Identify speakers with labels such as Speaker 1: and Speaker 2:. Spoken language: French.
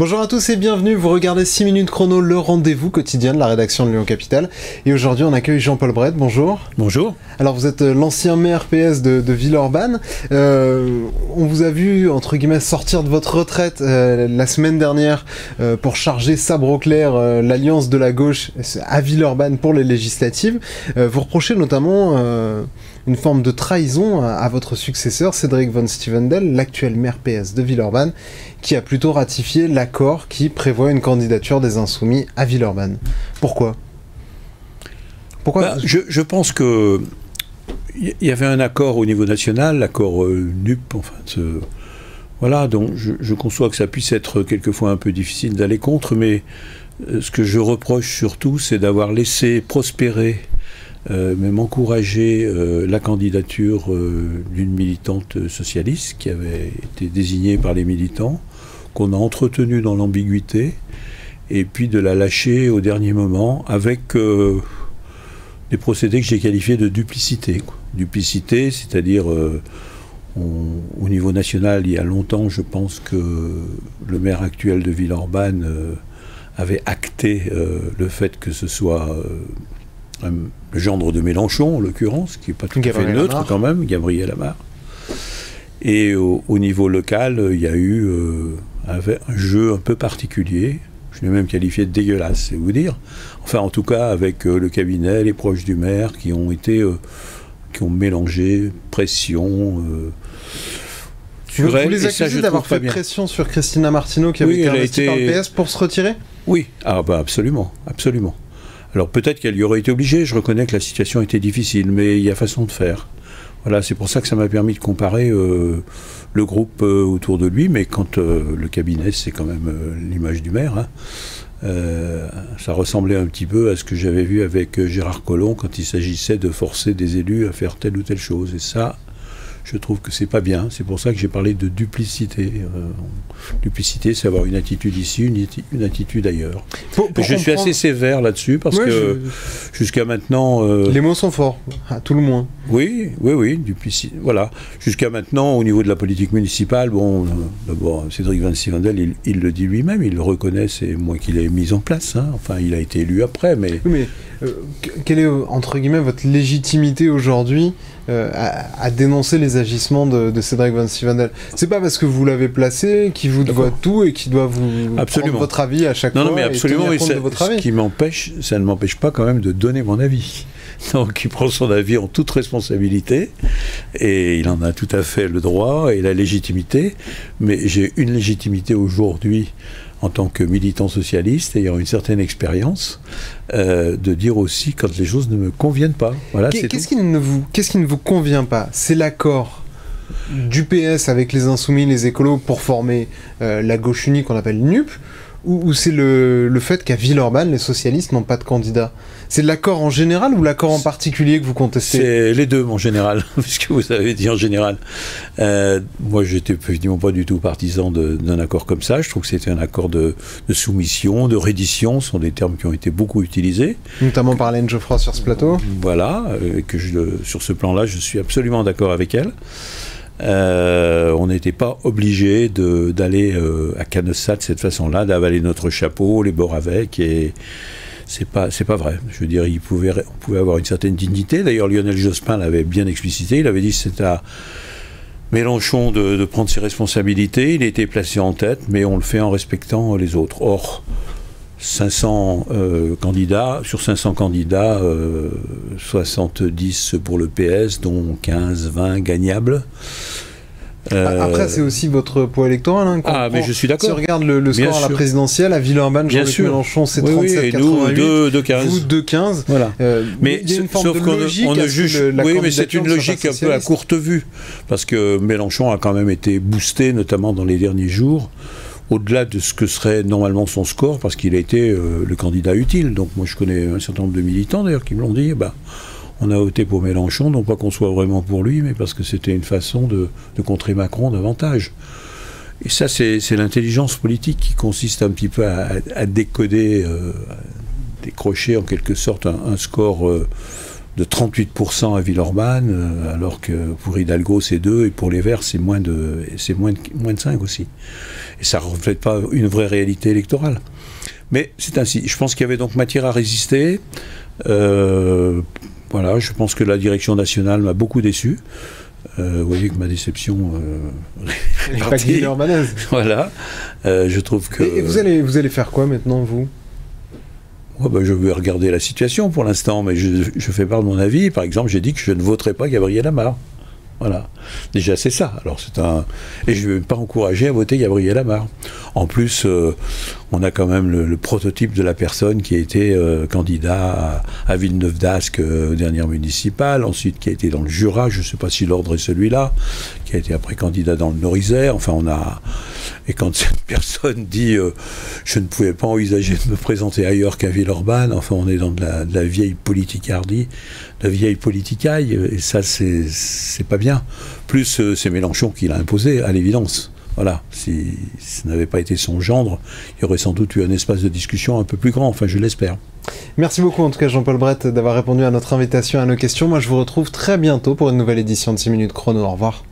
Speaker 1: Bonjour à tous et bienvenue, vous regardez 6 minutes chrono, le rendez-vous quotidien de la rédaction de Lyon Capitale. Et aujourd'hui on accueille Jean-Paul Brett, bonjour.
Speaker 2: Bonjour. Alors
Speaker 1: vous êtes l'ancien maire PS de Villeurbanne. On vous a vu, entre guillemets, sortir de votre retraite la semaine dernière pour charger sabre au clair l'alliance de la gauche à Villeurbanne pour les législatives. Vous reprochez notamment une forme de trahison à votre successeur, Cédric Van Stevendel, l'actuel maire PS de Villeurbanne, qui a plutôt ratifié l'accord qui prévoit une candidature des Insoumis à Villeurbanne. Pourquoi
Speaker 2: je pense que il y avait un accord au niveau national, l'accord NUP, enfin, voilà, donc je conçois que ça puisse être quelquefois un peu difficile d'aller contre, mais ce que je reproche surtout, c'est d'avoir laissé prospérer, même encourager la candidature d'une militante socialiste qui avait été désignée par les militants, qu'on a entretenue dans l'ambiguïté, et puis de la lâcher au dernier moment avec des procédés que j'ai qualifiés de duplicité. Duplicité, c'est-à-dire au niveau national, il y a longtemps, je pense que le maire actuel de Villeurbanne avait acté le fait que ce soit le gendre de Mélenchon, en l'occurrence, qui n'est pas tout à fait neutre quand même, Gabriel Amar. Et au niveau local, il y a eu un jeu un peu particulier, je l'ai même qualifié de dégueulasse, c'est vous dire. Enfin, en tout cas, avec le cabinet, les proches du maire, qui ont mélangé pression.
Speaker 1: Vous les accusez d'avoir fait pression sur Christina Martineau, qui avait été investie par le PS, pour se retirer?
Speaker 2: Oui, absolument, absolument. Alors peut-être qu'elle y aurait été obligée, je reconnais que la situation était difficile, mais il y a façon de faire. Voilà, c'est pour ça que ça m'a permis de comparer le groupe autour de lui, mais quand le cabinet, c'est quand même l'image du maire, hein, ça ressemblait un petit peu à ce que j'avais vu avec Gérard Collomb quand il s'agissait de forcer des élus à faire telle ou telle chose. Et ça, je trouve que c'est pas bien. C'est pour ça que j'ai parlé de duplicité. Duplicité, c'est avoir une attitude ici, une attitude ailleurs. Je suis assez sévère là-dessus parce que jusqu'à maintenant...
Speaker 1: Les mots sont forts, à tout le moins.
Speaker 2: Oui, duplicité. Voilà. Jusqu'à maintenant, au niveau de la politique municipale, bon, d'abord, Cédric Van Stevendel, il le dit lui-même, il le reconnaît, c'est moi qui l'ai mis en place. Hein. Enfin, il a été élu après, mais...
Speaker 1: Oui, mais quelle est, entre guillemets, votre légitimité aujourd'hui à dénoncer les agissements de Cédric Van Stevendel? C'est pas parce que vous l'avez placé qu'il vous doit tout et qu'il doit vous prendre votre avis à chaque fois.
Speaker 2: Non, mais absolument,
Speaker 1: et tenir compte de votre avis.
Speaker 2: Ce qui m'empêche, ça ne m'empêche pas quand même de donner mon avis. Donc il prend son avis en toute responsabilité, et il en a tout à fait le droit et la légitimité, mais j'ai une légitimité aujourd'hui en tant que militant socialiste, ayant une certaine expérience, de dire aussi quand les choses ne me conviennent pas. Voilà,
Speaker 1: qu'est-ce qui ne vous convient pas? C'est l'accord du PS avec les Insoumis, les écolos, pour former la gauche unie qu'on appelle NUP, ou c'est le fait qu'à Villeurbanne, les socialistes n'ont pas de candidat? C'est l'accord en général ou l'accord en particulier que vous contestez?
Speaker 2: C'est les deux en général, puisque vous avez dit en général. Moi, j'étais évidemment pas du tout partisan d'un accord comme ça. Je trouve que c'était un accord de soumission, de reddition, ce sont des termes qui ont été beaucoup utilisés.
Speaker 1: Notamment par Hélène Geoffroy sur ce plateau.
Speaker 2: Voilà, sur ce plan-là, je suis absolument d'accord avec elle. On n'était pas obligé d'aller à Canossa de cette façon-là, d'avaler notre chapeau, les bords avec, et c'est pas vrai. Je veux dire, on pouvait avoir une certaine dignité. D'ailleurs, Lionel Jospin l'avait bien explicité. Il avait dit que c'était à Mélenchon de prendre ses responsabilités. Il a été placé en tête, mais on le fait en respectant les autres. Or, 500 candidats, sur 500 candidats, 70 pour le PS, dont 15-20 gagnables.
Speaker 1: Après, c'est aussi votre poids électoral. Hein,
Speaker 2: mais je suis d'accord.
Speaker 1: Si on regarde le score à la présidentielle, à Villeurbanne, Jean-Luc Mélenchon, c'est 37,88.
Speaker 2: Nous, 2,15.
Speaker 1: Vous, 2,15.
Speaker 2: Voilà.
Speaker 1: Mais il y a une forme de logique.
Speaker 2: On ne juge. Oui, mais c'est une logique un peu à courte vue. Parce que Mélenchon a quand même été boosté, notamment dans les derniers jours, au-delà de ce que serait normalement son score, parce qu'il a été le candidat utile. Donc moi, je connais un certain nombre de militants, d'ailleurs, qui me l'ont dit. On a voté pour Mélenchon, non pas qu'on soit vraiment pour lui, mais parce que c'était une façon de contrer Macron davantage. Et ça, c'est l'intelligence politique qui consiste un petit peu à décoder, à décrocher en quelque sorte un score de 38% à Villeurbanne, alors que pour Hidalgo c'est 2 et pour les Verts c'est moins de 5 aussi. Et ça ne reflète pas une vraie réalité électorale. Mais c'est ainsi. Je pense qu'il y avait donc matière à résister. Voilà, je pense que la direction nationale m'a beaucoup déçu. Vous voyez que ma déception est partie. Voilà. Je trouve que.
Speaker 1: Et vous allez faire quoi maintenant, vous?
Speaker 2: Ouais, ben, je vais regarder la situation pour l'instant, mais je fais part de mon avis. Par exemple, j'ai dit que je ne voterai pas Gabriel Amar. Voilà. Déjà, c'est ça. Alors, et je ne vais pas encourager à voter Gabriel Amar. En plus, on a quand même le prototype de la personne qui a été candidat à Villeneuve d'Ascq aux dernières municipales, ensuite qui a été dans le Jura, je ne sais pas si l'ordre est celui-là, qui a été après candidat dans le Nord-Isère. Enfin, et quand cette personne dit je ne pouvais pas envisager de me présenter ailleurs qu'à Villeurbanne, enfin, on est dans de la vieille politicardie, de la vieille politicaille, et ça, c'est pas bien. Plus, c'est Mélenchon qui l'a imposé, à l'évidence. Voilà, si ce n'avait pas été son gendre, il y aurait sans doute eu un espace de discussion un peu plus grand, enfin je l'espère.
Speaker 1: Merci beaucoup en tout cas Jean-Paul Brett d'avoir répondu à notre invitation, à nos questions. Moi je vous retrouve très bientôt pour une nouvelle édition de 6 minutes chrono. Au revoir.